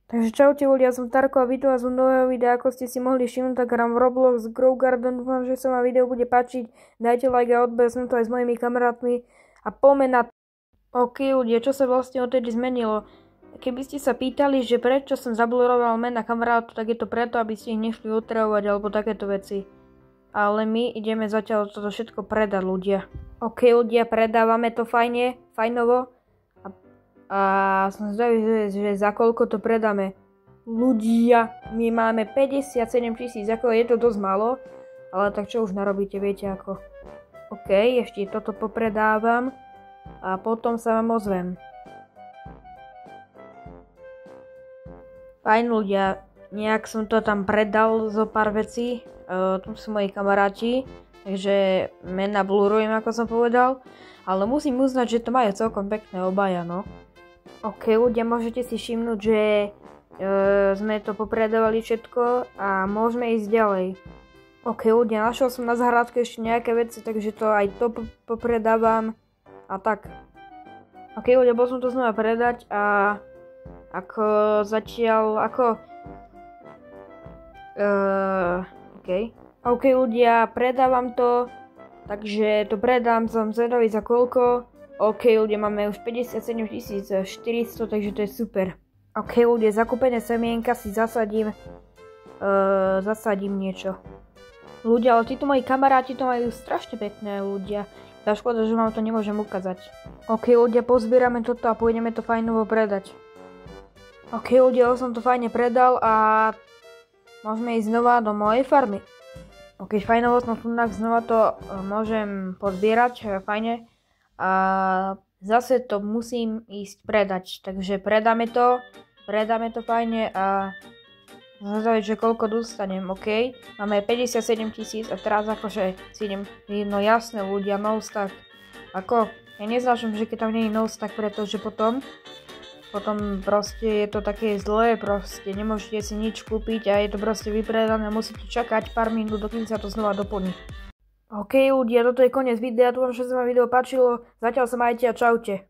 Takže čaute ľudia, som Tarko a vítam vás v nového videa. Ako ste si mohli všimnúť, tak hrám v Roblox Grow Garden. Dúfam, že sa vám video bude páčiť. Dajte like a odber, som to aj s mojimi kamarátmi. A poďme na... OK ľudia, čo sa vlastne odtedy zmenilo? Keby ste sa pýtali, že prečo som zabluroval mena kamarátu, tak je to preto, aby ste ich nešli otravovať alebo takéto veci. Ale my ideme zatiaľ toto všetko predať ľudia. OK ľudia, predávame to fajnovo. A som zvedavý, že za koľko to predáme. Ľudia, my máme 57 000, ako je to dosť málo, ale tak čo už narobíte, viete ako. OK, ešte toto popredávam a potom sa vám ozvem. Fajn ľudia, nejak som to tam predal zo pár vecí, tu sú moji kamaráti, takže mena blurujem, ako som povedal, ale musím uznať, že to majú celkom pekné obaja, no. OK, ľudia, môžete si všimnúť, že sme to popredávali všetko a môžeme ísť ďalej. OK, ľudia, našiel som na záhradke ešte nejaké veci, takže to aj to popredávam a tak. OK, ľudia, bol som to znova predať a ako zatiaľ, OK, ľudia, predávam to, takže to predám, som zvedavý za koľko. OK, ľudia, máme už 57 400, takže to je super. OK, ľudia, zakúpené semienka si zasadím niečo. Ľudia, ale títo moji kamaráti to majú strašne pekné, ľudia. Tá škoda, že vám to nemôžem ukázať. OK, ľudia, pozbierame toto a pôjdeme to fajnovo predať. OK, ľudia, som to fajne predal a môžeme ísť znova do mojej farmy. OK, fajnovo som tu znova to môžem pozbierať, fajne. A zase to musím ísť predať, takže predáme to fajne a zvedavý, že koľko dostanem, OK? Máme 57 000 a teraz akože si idem, no jasné ľudia, no stack, ako, ja neznášam, že keď tam nie je no stack, pretože potom proste je to také zlé, proste nemôžete si nič kúpiť a je to proste vypredané, musíte čakať pár minút, dokým sa to znova doplní. OK ľudia, toto je koniec videa, dúfam, že sa vám video páčilo, zatiaľ sa majte a čaute.